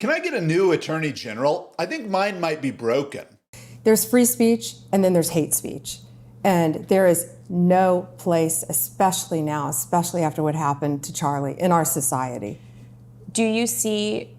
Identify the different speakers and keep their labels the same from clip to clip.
Speaker 1: Can I get a new attorney general? I think mine might be broken.
Speaker 2: There's free speech and then there's hate speech. And there is no place, especially now, especially after what happened to Charlie, in our society.
Speaker 3: Do you see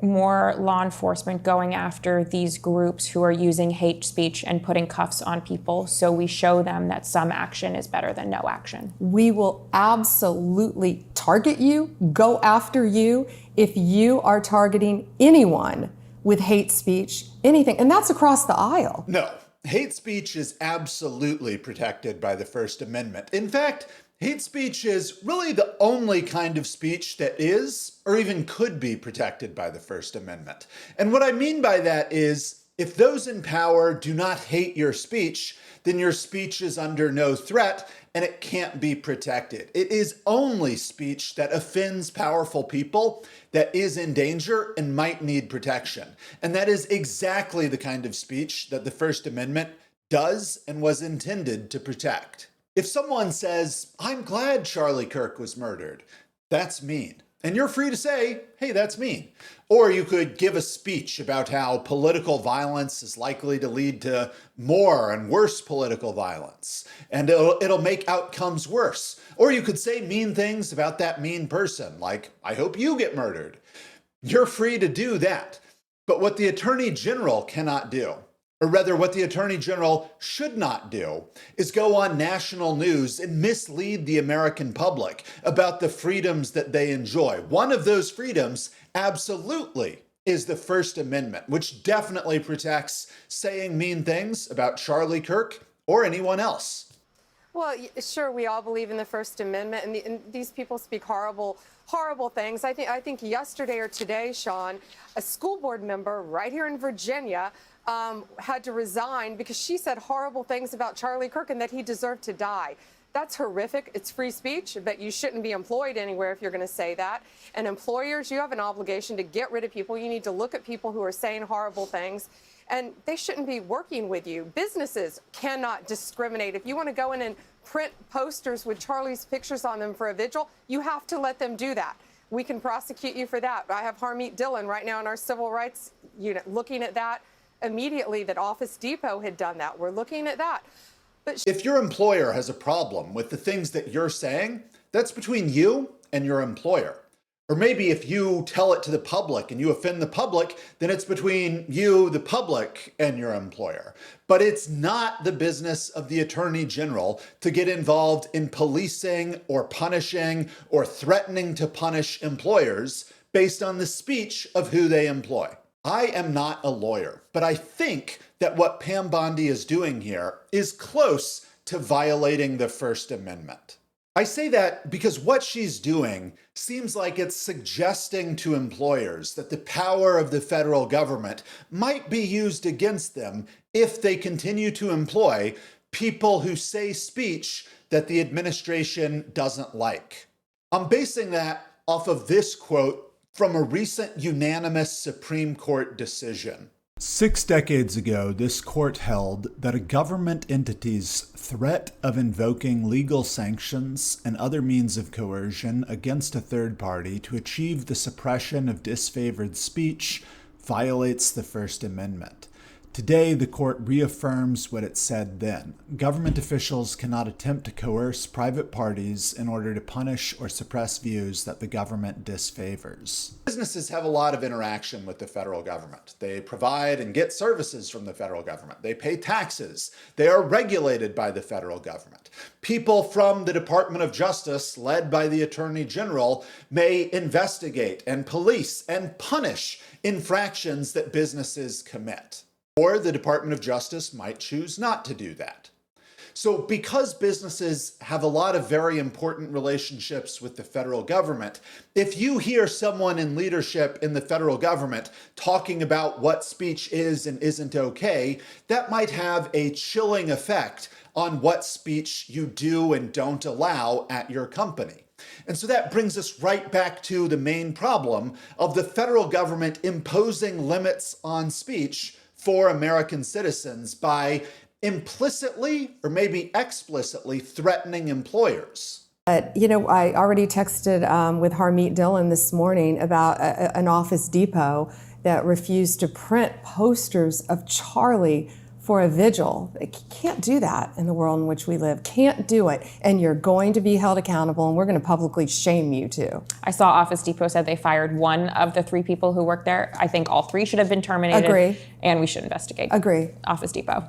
Speaker 3: more law enforcement going after these groups who are using hate speech and putting cuffs on people so we show them that some action is better than no action?
Speaker 2: We will absolutely target you, go after you, if you are targeting anyone with hate speech, anything. And that's across the aisle.
Speaker 1: No, hate speech is absolutely protected by the First Amendment. In fact, hate speech is really the only kind of speech that is, or even could be, protected by the First Amendment. And what I mean by that is, if those in power do not hate your speech, then your speech is under no threat and it can't be protected. It is only speech that offends powerful people that is in danger and might need protection. And that is exactly the kind of speech that the First Amendment does and was intended to protect. If someone says, "I'm glad Charlie Kirk was murdered," that's mean. And you're free to say, "Hey, that's mean." Or you could give a speech about how political violence is likely to lead to more and worse political violence, and it'll make outcomes worse. Or you could say mean things about that mean person, like, "I hope you get murdered." You're free to do that. But what the Attorney General cannot do, or rather what the Attorney General should not do, is go on national news and mislead the American public about the freedoms that they enjoy. One of those freedoms absolutely is the First Amendment, which definitely protects saying mean things about Charlie Kirk or anyone else.
Speaker 4: Well, sure, we all believe in the First Amendment, and these people speak horrible things. I think yesterday or today, Sean, a school board member right here in Virginia had to resign because she said horrible things about Charlie Kirk and that he deserved to die. That's horrific. It's free speech, but you shouldn't be employed anywhere if you're going to say that. And employers, you have an obligation to get rid of people. You need to look at people who are saying horrible things, and they shouldn't be working with you. Businesses cannot discriminate. If you want to go in and print posters with Charlie's pictures on them for a vigil, you have to let them do that. We can prosecute you for that. I have Harmeet Dillon right now in our civil rights unit looking at that immediately, that Office Depot had done that. We're looking at that. But
Speaker 1: if your employer has a problem with the things that you're saying, that's between you and your employer. Or maybe if you tell it to the public and you offend the public, then it's between you, the public, and your employer. But it's not the business of the Attorney General to get involved in policing or punishing or threatening to punish employers based on the speech of who they employ. I am not a lawyer, but I think that what Pam Bondi is doing here is close to violating the First Amendment. I say that because what she's doing seems like it's suggesting to employers that the power of the federal government might be used against them if they continue to employ people who say speech that the administration doesn't like. I'm basing that off of this quote from a recent unanimous Supreme Court decision.
Speaker 5: 6 decades ago, this court held that a government entity's threat of invoking legal sanctions and other means of coercion against a third party to achieve the suppression of disfavored speech violates the First Amendment. Today, the court reaffirms what it said then. Government officials cannot attempt to coerce private parties in order to punish or suppress views that the government disfavors.
Speaker 1: Businesses have a lot of interaction with the federal government. They provide and get services from the federal government. They pay taxes. They are regulated by the federal government. People from the Department of Justice, led by the Attorney General, may investigate and police and punish infractions that businesses commit. Or the Department of Justice might choose not to do that. So because businesses have a lot of very important relationships with the federal government, if you hear someone in leadership in the federal government talking about what speech is and isn't okay, that might have a chilling effect on what speech you do and don't allow at your company. And so that brings us right back to the main problem of the federal government imposing limits on speech for American citizens by implicitly or maybe explicitly threatening employers.
Speaker 2: But, I already texted with Harmeet Dillon this morning about an Office Depot that refused to print posters of Charlie for a vigil. They can't do that in the world in which we live. Can't do it. And you're going to be held accountable, and we're going to publicly shame you too.
Speaker 3: I saw Office Depot said they fired one of the 3 people who worked there. I think all 3 should have been terminated.
Speaker 2: Agree.
Speaker 3: And we should investigate.
Speaker 2: Agree.
Speaker 3: Office Depot.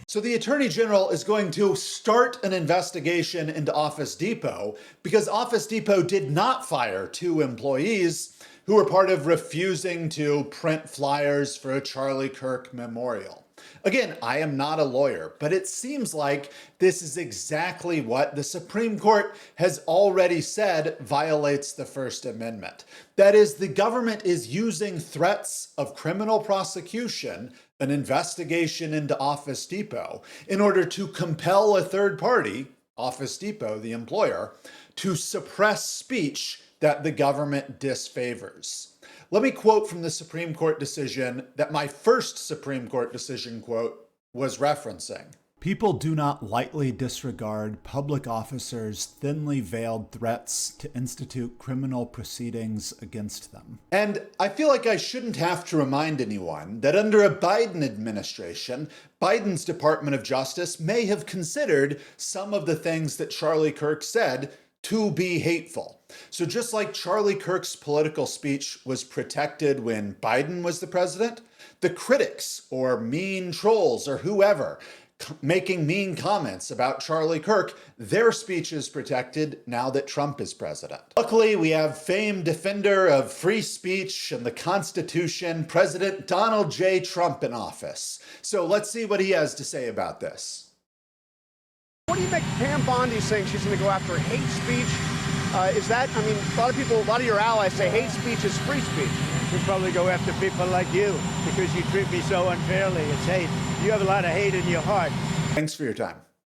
Speaker 1: So the Attorney General is going to start an investigation into Office Depot because Office Depot did not fire 2 employees who were part of refusing to print flyers for a Charlie Kirk memorial. Again, I am not a lawyer, but it seems like this is exactly what the Supreme Court has already said violates the First Amendment. That is, the government is using threats of criminal prosecution, an investigation into Office Depot, in order to compel a third party, Office Depot, the employer, to suppress speech that the government disfavors. Let me quote from the Supreme Court decision that my first Supreme Court decision quote was referencing.
Speaker 5: People do not lightly disregard public officers' thinly veiled threats to institute criminal proceedings against them.
Speaker 1: And I feel like I shouldn't have to remind anyone that under a Biden administration, Biden's Department of Justice may have considered some of the things that Charlie Kirk said to be hateful. So just like Charlie Kirk's political speech was protected when Biden was the president, the critics or mean trolls or whoever making mean comments about Charlie Kirk, their speech is protected now that Trump is president. Luckily, we have famed defender of free speech and the Constitution, President Donald J. Trump in office. So let's see what he has to say about this.
Speaker 6: What do you make Pam Bondi saying she's going to go after hate speech? Is that, I mean, a lot of your allies say hate speech is free speech.
Speaker 7: We'd probably go after people like you because you treat me so unfairly. It's hate. You have a lot of hate in your heart.
Speaker 1: Thanks for your time.